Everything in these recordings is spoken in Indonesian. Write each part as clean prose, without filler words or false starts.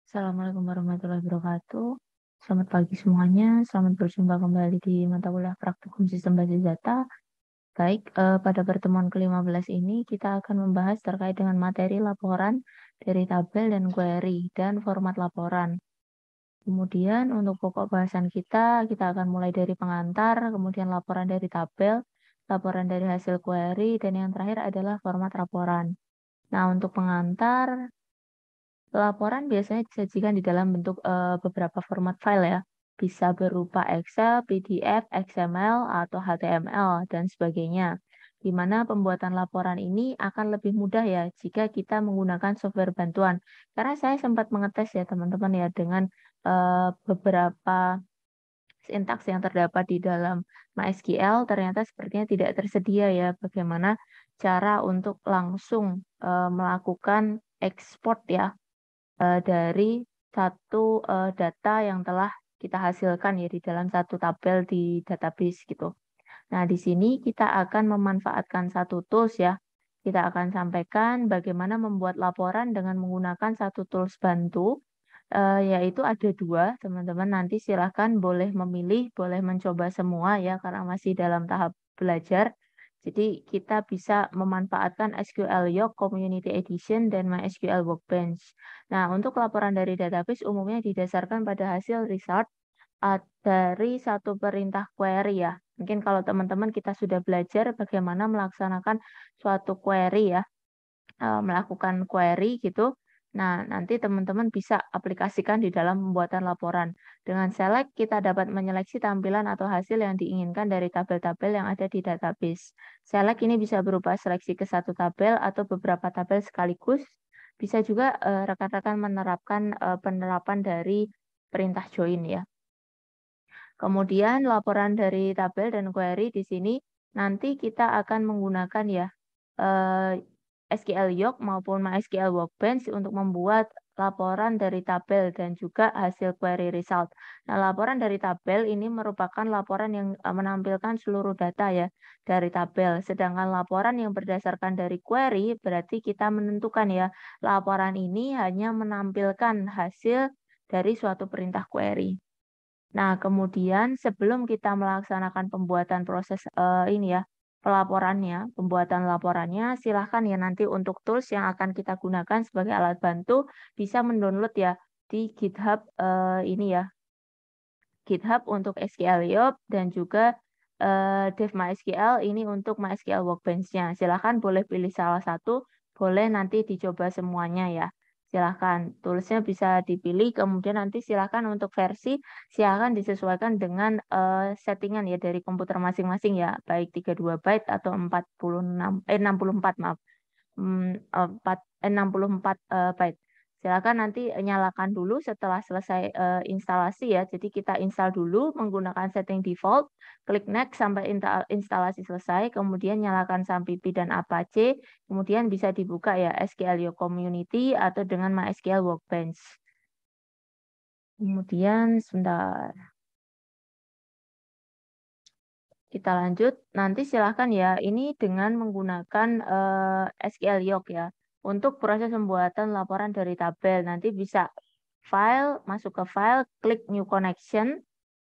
Assalamualaikum warahmatullahi wabarakatuh. Selamat pagi semuanya. Selamat berjumpa kembali di mata kuliah Praktikum Sistem Basis Data. Baik, pada pertemuan ke-15 ini kita akan membahas terkait dengan materi laporan dari tabel dan query dan format laporan. Kemudian untuk pokok bahasan kita akan mulai dari pengantar, kemudian laporan dari tabel, laporan dari hasil query, dan yang terakhir adalah format laporan. Nah, untuk pengantar, laporan biasanya disajikan di dalam bentuk beberapa format file ya. Bisa berupa Excel, PDF, XML, atau HTML, dan sebagainya. Di mana pembuatan laporan ini akan lebih mudah ya jika kita menggunakan software bantuan. Karena saya sempat mengetes ya teman-teman ya dengan beberapa sintaks yang terdapat di dalam MySQL ternyata sepertinya tidak tersedia ya bagaimana cara untuk langsung melakukan ekspor ya dari satu data yang telah kita hasilkan ya di dalam satu tabel di database gitu. Nah, di sini kita akan memanfaatkan satu tools ya. Kita akan sampaikan bagaimana membuat laporan dengan menggunakan satu tools bantu, yaitu ada dua, teman-teman. Nanti silahkan boleh memilih, boleh mencoba semua ya, karena masih dalam tahap belajar. Jadi kita bisa memanfaatkan SQL Yoke Community Edition dan MySQL Workbench. Nah, untuk laporan dari database umumnya didasarkan pada hasil result dari satu perintah query ya. Mungkin kalau teman-teman kita sudah belajar bagaimana melaksanakan suatu query ya, melakukan query gitu. Nah, nanti teman-teman bisa aplikasikan di dalam pembuatan laporan. Dengan select, kita dapat menyeleksi tampilan atau hasil yang diinginkan dari tabel-tabel yang ada di database. Select ini bisa berupa seleksi ke satu tabel atau beberapa tabel sekaligus. Bisa juga rekan-rekan menerapkan penerapan dari perintah join ya. Kemudian laporan dari tabel dan query di sini nanti kita akan menggunakan ya SQL Yoke maupun MySQL Workbench untuk membuat laporan dari tabel dan juga hasil query result. Nah, laporan dari tabel ini merupakan laporan yang menampilkan seluruh data ya dari tabel. Sedangkan laporan yang berdasarkan dari query berarti kita menentukan ya laporan ini hanya menampilkan hasil dari suatu perintah query. Nah, kemudian sebelum kita melaksanakan pembuatan proses ini ya, pembuatan laporannya, silahkan ya nanti untuk tools yang akan kita gunakan sebagai alat bantu bisa mendownload ya di GitHub ini ya, GitHub untuk SQL Yob dan juga Dev MySQL ini untuk MySQL Workbench-nya. Silahkan boleh pilih salah satu, boleh nanti dicoba semuanya ya. Silahkan, toolsnya bisa dipilih, kemudian nanti silahkan untuk versi, silahkan disesuaikan dengan settingan ya dari komputer masing-masing ya, baik 32 byte atau 64 maaf. 64 byte. Silakan nanti nyalakan dulu setelah selesai instalasi ya. Jadi kita install dulu menggunakan setting default, klik next sampai instalasi selesai, kemudian nyalakan Sampipi dan Apache, kemudian bisa dibuka ya SQL Community atau dengan MySQL Workbench. Kemudian sebentar. Kita lanjut, nanti silahkan ya, ini dengan menggunakan SQL Yoke ya. Untuk proses pembuatan laporan dari tabel, nanti bisa file, masuk ke file, klik new connection,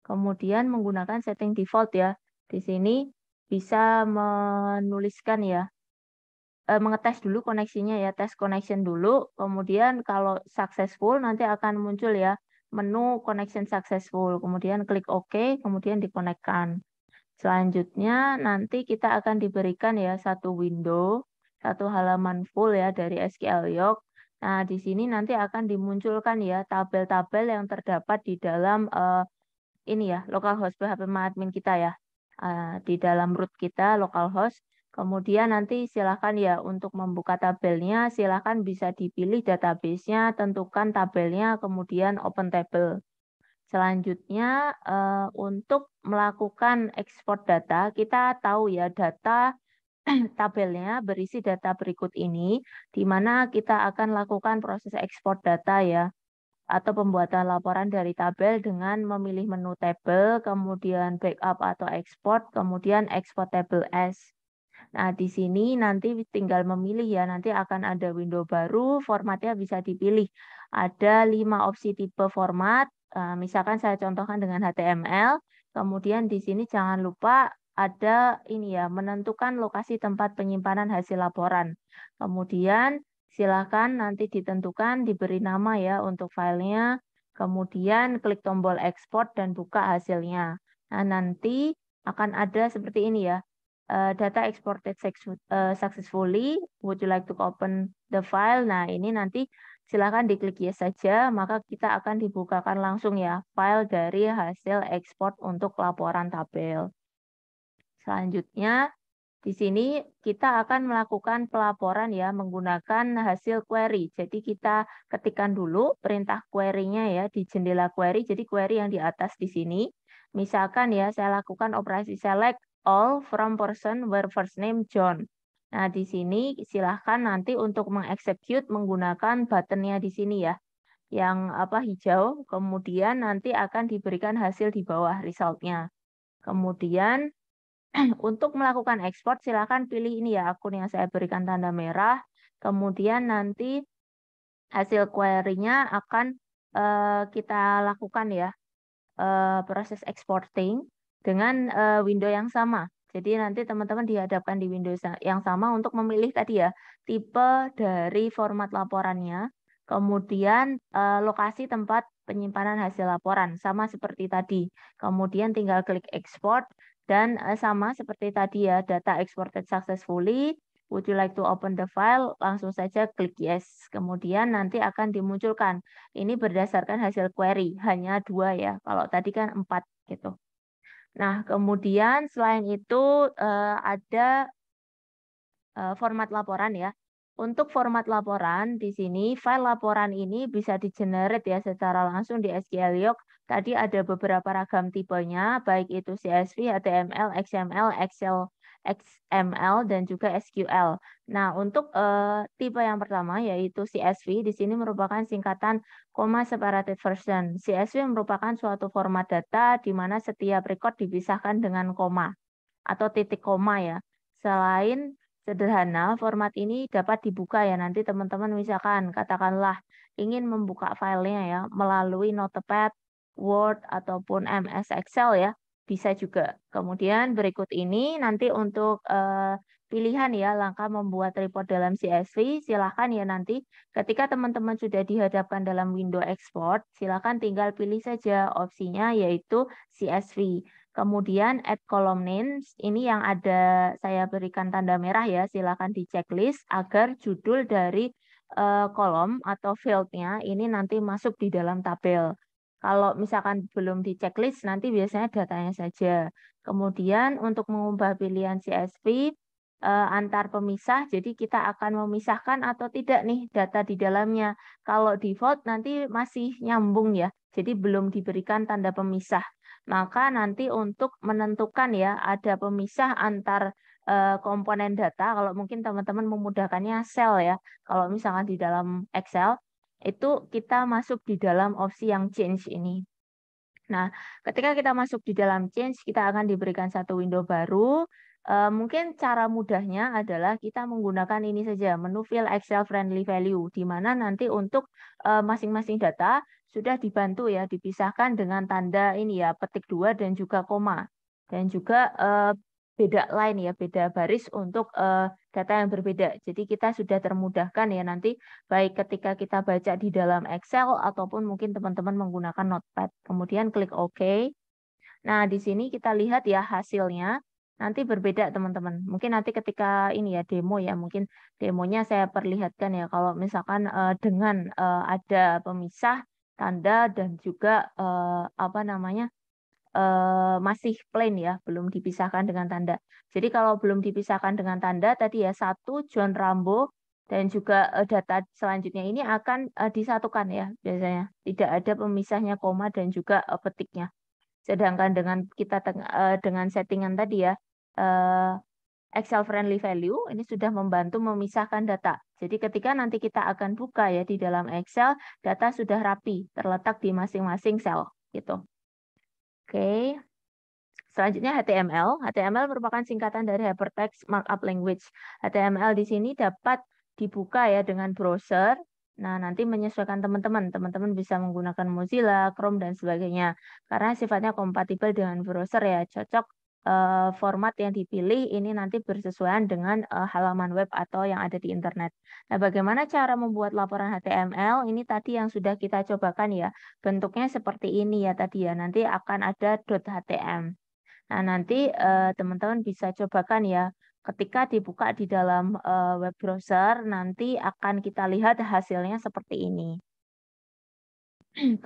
kemudian menggunakan setting default ya. Di sini bisa menuliskan ya, mengetes dulu koneksinya ya, tes connection dulu, kemudian kalau successful nanti akan muncul ya, menu connection successful, kemudian klik OK, kemudian dikonekkan. Selanjutnya nanti kita akan diberikan ya satu window, satu halaman full ya dari SQL Yoke. Nah, di sini nanti akan dimunculkan ya tabel-tabel yang terdapat di dalam ini ya localhost PHP admin kita ya. Di dalam root kita localhost. Kemudian nanti silakan ya untuk membuka tabelnya, silakan bisa dipilih database-nya, tentukan tabelnya, kemudian open table. Selanjutnya, untuk melakukan ekspor data, kita tahu ya data tabelnya berisi data berikut ini, di mana kita akan lakukan proses ekspor data ya, atau pembuatan laporan dari tabel dengan memilih menu table, kemudian backup atau export, kemudian export table as. Nah, di sini nanti tinggal memilih ya, nanti akan ada window baru, formatnya bisa dipilih. Ada 5 opsi tipe format, misalkan saya contohkan dengan HTML, kemudian di sini jangan lupa ada ini ya, menentukan lokasi tempat penyimpanan hasil laporan. Kemudian silakan nanti ditentukan, diberi nama ya untuk filenya, kemudian klik tombol ekspor dan buka hasilnya. Nah, nanti akan ada seperti ini ya. Data exported successfully. Would you like to open the file? Nah, ini nanti silakan diklik yes saja, maka kita akan dibukakan langsung ya file dari hasil ekspor untuk laporan tabel. Selanjutnya, di sini kita akan melakukan pelaporan ya menggunakan hasil query. Jadi kita ketikkan dulu perintah query-nya ya di jendela query. Jadi query yang di atas di sini. Misalkan ya saya lakukan operasi select all from person where first name John. Nah, di sini silahkan nanti untuk mengeksekut menggunakan buttonnya di sini ya. Yang hijau, kemudian nanti akan diberikan hasil di bawah resultnya. Kemudian untuk melakukan ekspor, silakan pilih ini ya akun yang saya berikan tanda merah. Kemudian nanti hasil query-nya akan kita lakukan ya proses exporting dengan window yang sama. Jadi nanti teman-teman dihadapkan di window yang sama untuk memilih tadi ya tipe dari format laporannya, kemudian lokasi tempat penyimpanan hasil laporan sama seperti tadi. Kemudian tinggal klik export dan sama seperti tadi ya data exported successfully. Would you like to open the file? Langsung saja klik yes. Kemudian nanti akan dimunculkan. Ini berdasarkan hasil query, hanya 2 ya. Kalau tadi kan 4 gitu. Nah, kemudian selain itu ada format laporan ya. Untuk format laporan di sini file laporan ini bisa di-generate ya secara langsung di SQLiOC. Tadi ada beberapa ragam tipenya, baik itu CSV, HTML, XML, Excel, XML dan juga SQL. Nah, untuk tipe yang pertama yaitu CSV, di sini merupakan singkatan comma separated version. CSV merupakan suatu format data di mana setiap record dipisahkan dengan koma atau titik koma ya. Selain sederhana, format ini dapat dibuka ya. Nanti teman-teman misalkan katakanlah ingin membuka filenya ya melalui Notepad, Word, ataupun MS Excel ya. Bisa juga. Kemudian berikut ini nanti untuk pilihan ya langkah membuat report dalam CSV. Silahkan ya nanti ketika teman-teman sudah dihadapkan dalam window export, silahkan tinggal pilih saja opsinya yaitu CSV. Kemudian add column names, ini yang ada saya berikan tanda merah ya, silakan di checklist agar judul dari kolom atau fieldnya ini nanti masuk di dalam tabel. Kalau misalkan belum di checklist, nanti biasanya datanya saja. Kemudian untuk mengubah pilihan CSV antar pemisah, jadi kita akan memisahkan atau tidak nih data di dalamnya. Kalau default nanti masih nyambung ya, jadi belum diberikan tanda pemisah. Maka nanti untuk menentukan ya ada pemisah antar komponen data, kalau mungkin teman-teman memudahkannya sel ya. Kalau misalkan di dalam Excel itu kita masuk di dalam opsi yang change ini. Nah, ketika kita masuk di dalam change, kita akan diberikan satu window baru. Mungkin cara mudahnya adalah kita menggunakan ini saja, menu fill Excel friendly value, di mana nanti untuk masing-masing data sudah dibantu ya, dipisahkan dengan tanda ini ya, petik 2 dan juga koma. Dan juga beda line ya, beda baris untuk data yang berbeda. Jadi kita sudah termudahkan ya nanti baik ketika kita baca di dalam Excel ataupun mungkin teman-teman menggunakan Notepad. Kemudian klik OK. Nah, di sini kita lihat ya hasilnya. Nanti berbeda teman-teman. Mungkin nanti ketika ini ya demo ya, mungkin demonya saya perlihatkan ya. Kalau misalkan dengan ada pemisah tanda dan juga masih plain ya, belum dipisahkan dengan tanda. Jadi kalau belum dipisahkan dengan tanda tadi ya satu John Rambo dan juga data selanjutnya ini akan disatukan ya biasanya. Tidak ada pemisahnya koma dan juga petiknya. Sedangkan dengan kita dengan settingan tadi ya Excel friendly value ini sudah membantu memisahkan data. Jadi ketika nanti kita akan buka ya di dalam Excel, data sudah rapi terletak di masing-masing sel gitu. Oke. Selanjutnya HTML. HTML merupakan singkatan dari Hypertext Markup Language. HTML di sini dapat dibuka ya dengan browser. Nah, nanti menyesuaikan teman-teman. Teman-teman bisa menggunakan Mozilla, Chrome, dan sebagainya. Karena sifatnya kompatibel dengan browser ya. Cocok format yang dipilih ini nanti bersesuaian dengan halaman web atau yang ada di internet. Nah, bagaimana cara membuat laporan HTML? Ini tadi yang sudah kita cobakan ya. Bentuknya seperti ini ya tadi ya. Nanti akan ada .htm. Nah, nanti teman-teman bisa cobakan ya. Ketika dibuka di dalam web browser, nanti akan kita lihat hasilnya seperti ini.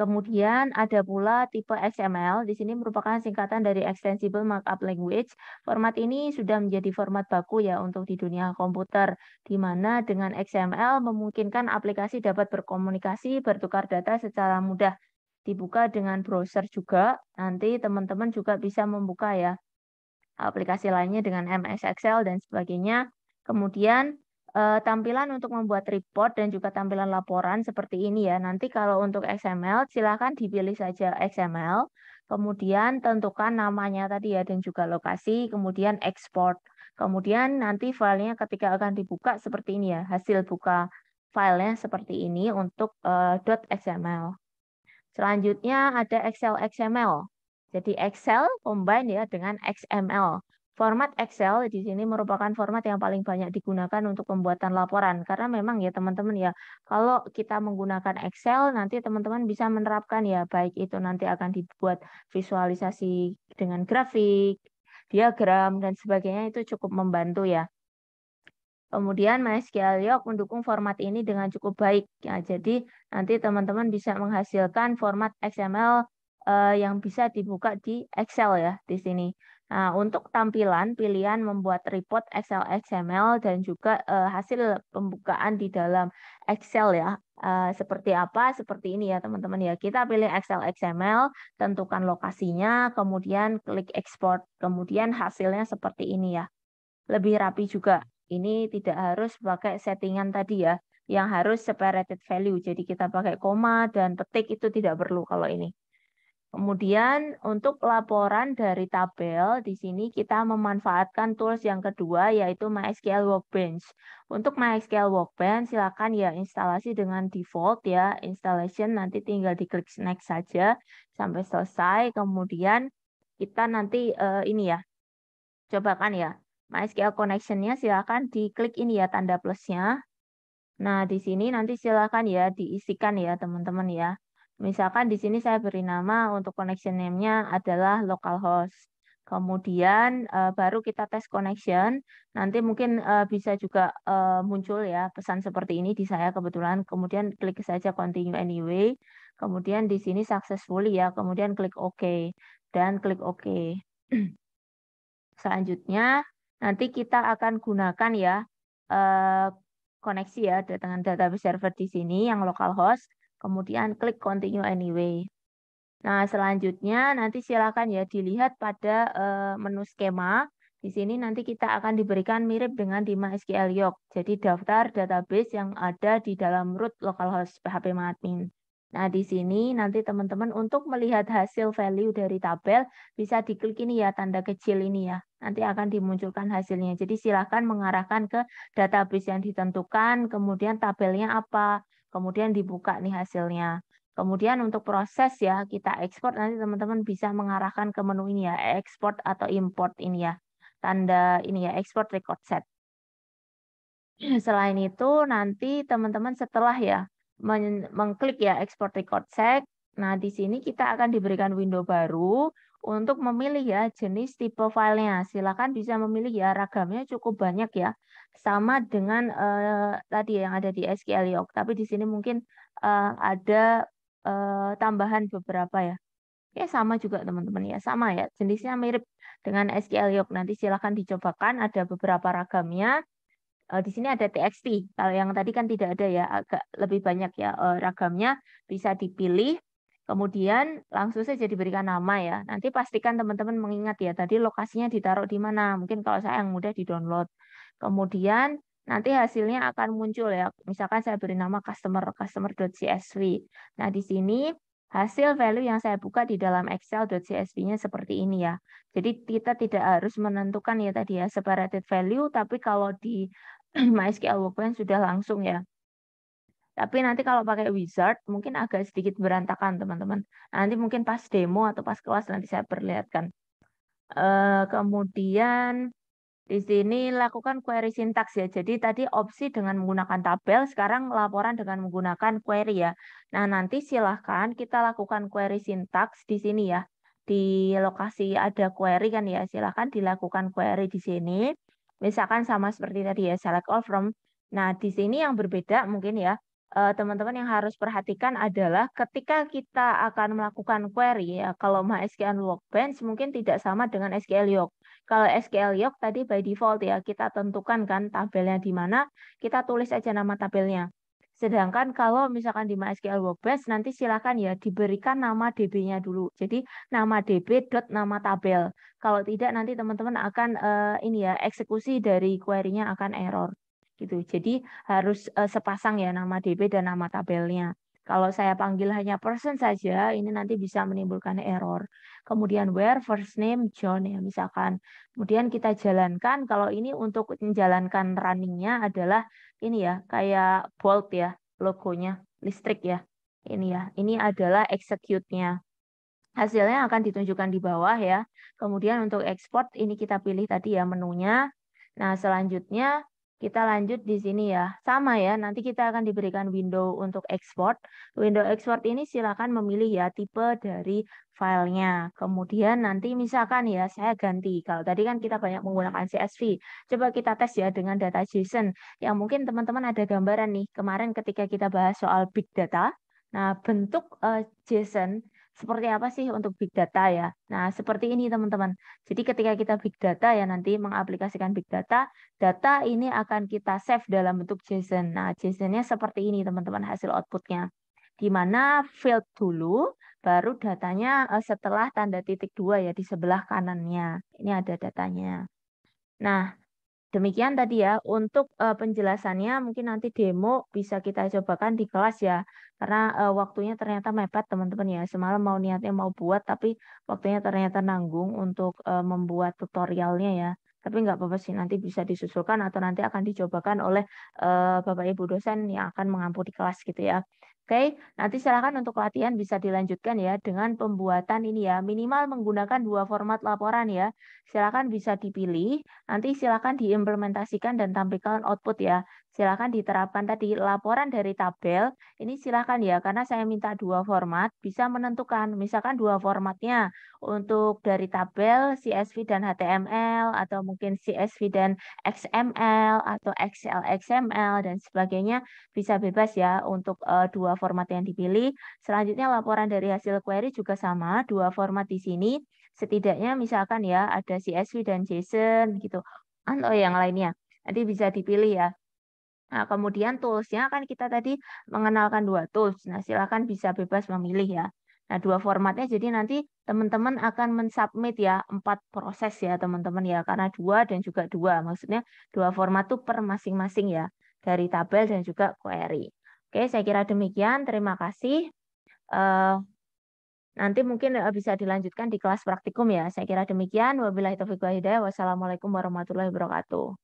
Kemudian ada pula tipe XML. Di sini merupakan singkatan dari Extensible Markup Language. Format ini sudah menjadi format baku ya untuk di dunia komputer, di mana dengan XML memungkinkan aplikasi dapat berkomunikasi, bertukar data secara mudah. Dibuka dengan browser juga. Nanti teman-teman juga bisa membuka ya aplikasi lainnya dengan MS Excel dan sebagainya. Kemudian tampilan untuk membuat report dan juga tampilan laporan seperti ini ya. Nanti kalau untuk XML silakan dipilih saja XML. Kemudian tentukan namanya tadi ya dan juga lokasi, kemudian export. Kemudian nanti filenya ketika akan dibuka seperti ini ya. Hasil buka filenya seperti ini untuk .xml. Selanjutnya ada Excel XML. Jadi Excel combine ya dengan XML. Format Excel di sini merupakan format yang paling banyak digunakan untuk pembuatan laporan. Karena memang ya teman-teman ya, kalau kita menggunakan Excel, nanti teman-teman bisa menerapkan ya, baik itu nanti akan dibuat visualisasi dengan grafik, diagram, dan sebagainya itu cukup membantu ya. Kemudian MySQL mendukung format ini dengan cukup baik. Ya, jadi nanti teman-teman bisa menghasilkan format XML yang bisa dibuka di Excel ya di sini. Nah, untuk tampilan pilihan membuat report Excel XML dan juga hasil pembukaan di dalam Excel ya. Seperti apa? Seperti ini ya teman-teman ya. Kita pilih Excel XML, tentukan lokasinya, kemudian klik export. Kemudian hasilnya seperti ini ya. Lebih rapi juga. Ini tidak harus pakai settingan tadi ya, yang harus separated value. Jadi kita pakai koma dan petik itu tidak perlu kalau ini. Kemudian untuk laporan dari tabel, di sini kita memanfaatkan tools yang kedua yaitu MySQL Workbench. Untuk MySQL Workbench silakan ya instalasi dengan default ya, installation nanti tinggal diklik next saja sampai selesai. Kemudian kita nanti ini ya, cobakan ya. MySQL connection-nya silakan diklik ini ya tanda plusnya. Nah, di sini nanti silakan ya diisikan ya teman-teman ya. Misalkan di sini saya beri nama untuk connection name-nya adalah localhost. Kemudian baru kita tes connection. Nanti mungkin bisa juga muncul ya pesan seperti ini di saya kebetulan. Kemudian klik saja continue anyway. Kemudian di sini successfully ya. Kemudian klik OK dan klik OK. Selanjutnya nanti kita akan gunakan ya eh, koneksi ya dengan database server di sini yang localhost, kemudian klik continue anyway. Nah, selanjutnya nanti silakan ya dilihat pada menu skema. Di sini nanti kita akan diberikan mirip dengan di MySQL Yoke. Jadi daftar database yang ada di dalam root localhost phpMyAdmin. Nah, di sini nanti teman-teman untuk melihat hasil value dari tabel bisa diklik ini ya tanda kecil ini ya. Nanti akan dimunculkan hasilnya. Jadi silakan mengarahkan ke database yang ditentukan, kemudian tabelnya apa, kemudian dibuka nih hasilnya. Kemudian untuk proses ya, kita ekspor nanti teman-teman bisa mengarahkan ke menu ini ya, export atau import ini ya. Tanda ini ya, export record set. Selain itu nanti teman-teman setelah ya mengklik ya export record set, nah di sini kita akan diberikan window baru untuk memilih ya jenis tipe filenya. Silakan bisa memilih ya ragamnya cukup banyak ya. Sama dengan tadi yang ada di SQL Yoke, tapi di sini mungkin ada tambahan beberapa ya. Ya sama juga teman-teman ya, sama ya. Jenisnya mirip dengan SQL Yoke. Nanti silakan dicobakan ada beberapa ragamnya. Di sini ada TXT. Kalau yang tadi kan tidak ada ya, agak lebih banyak ya ragamnya bisa dipilih. Kemudian langsung saja diberikan nama ya. Nanti pastikan teman-teman mengingat ya, tadi lokasinya ditaruh di mana. Mungkin kalau saya yang mudah di-download. Kemudian nanti hasilnya akan muncul ya. Misalkan saya beri nama customer.csv. Nah, di sini hasil value yang saya buka di dalam Excel.csv-nya seperti ini ya. Jadi kita tidak harus menentukan ya tadi ya separated value, tapi kalau di MySQL Workbench sudah langsung ya. Tapi nanti kalau pakai wizard mungkin agak sedikit berantakan teman-teman. Nanti mungkin pas demo atau pas kelas nanti saya perlihatkan. Kemudian di sini lakukan query sintaks ya. Jadi tadi opsi dengan menggunakan tabel, sekarang laporan dengan menggunakan query ya. Nah, nanti silahkan kita lakukan query sintaks di sini ya. Di lokasi ada query kan ya, silahkan dilakukan query di sini. Misalkan sama seperti tadi ya, select all from. Nah, di sini yang berbeda mungkin ya, teman-teman yang harus perhatikan adalah ketika kita akan melakukan query ya, kalau MySQL Workbench mungkin tidak sama dengan SQL Yoke. Kalau SQL Yoke tadi by default ya, kita tentukan kan tabelnya di mana, kita tulis aja nama tabelnya. Sedangkan kalau misalkan di MySQL Workbench nanti silakan ya diberikan nama DB-nya dulu. Jadi nama DB dot nama tabel. Kalau tidak nanti teman-teman akan ini ya eksekusi dari query-nya akan error gitu. Jadi harus sepasang ya nama DB dan nama tabelnya. Kalau saya panggil hanya person saja, ini nanti bisa menimbulkan error. Kemudian where first name John ya misalkan. Kemudian kita jalankan, kalau ini untuk menjalankan runningnya adalah ini ya, kayak bold ya, logonya, listrik ya. Ini ya, ini adalah execute-nya. Hasilnya akan ditunjukkan di bawah ya. Kemudian untuk export, ini kita pilih tadi ya menunya. Nah, selanjutnya kita lanjut di sini ya. Sama ya, nanti kita akan diberikan window untuk export. Window export ini silakan memilih ya tipe dari filenya. Kemudian nanti misalkan ya saya ganti. Kalau tadi kan kita banyak menggunakan CSV. Coba kita tes ya dengan data JSON. Yang mungkin teman-teman ada gambaran nih. Kemarin ketika kita bahas soal big data. Nah, bentuk JSON seperti apa sih untuk big data ya? Nah, seperti ini teman-teman. Jadi ketika kita big data ya nanti mengaplikasikan big data, data ini akan kita save dalam bentuk JSON. Nah, JSON-nya seperti ini teman-teman hasil outputnya. Di mana field dulu, baru datanya setelah tanda titik dua ya di sebelah kanannya. Ini ada datanya. Nah, demikian tadi ya, untuk penjelasannya mungkin nanti demo bisa kita cobakan di kelas ya. Karena waktunya ternyata mepet teman-teman ya. Semalam mau niatnya mau buat, tapi waktunya ternyata nanggung untuk membuat tutorialnya ya. Tapi nggak apa-apa sih, nanti bisa disusulkan atau nanti akan dicobakan oleh Bapak Ibu dosen yang akan mengampu di kelas gitu ya. Oke, nanti silakan untuk latihan bisa dilanjutkan ya dengan pembuatan ini ya. Minimal menggunakan dua format laporan ya. Silakan bisa dipilih. Nanti silakan diimplementasikan dan tampilkan output ya. Silakan diterapkan tadi laporan dari tabel. Ini silakan ya, karena saya minta dua format, bisa menentukan. Misalkan dua formatnya untuk dari tabel CSV dan HTML, atau mungkin CSV dan XML, atau Excel XML, dan sebagainya. Bisa bebas ya untuk dua format yang dipilih. Selanjutnya laporan dari hasil query juga sama, dua format di sini. Setidaknya misalkan ya ada CSV dan JSON gitu atau yang lainnya. Nanti bisa dipilih ya. Nah, kemudian tools-nya kan kita tadi mengenalkan dua tools. Nah, silakan bisa bebas memilih ya. Nah, dua formatnya jadi nanti teman-teman akan mensubmit ya 4 proses ya teman-teman ya. Karena dua dan juga dua. Maksudnya dua format tuh per masing-masing ya. Dari tabel dan juga query. Oke, saya kira demikian. Terima kasih. Eh, Nanti mungkin bisa dilanjutkan di kelas praktikum ya. Saya kira demikian. Wabillahi taufiq wal hidayah. Wassalamualaikum warahmatullahi wabarakatuh.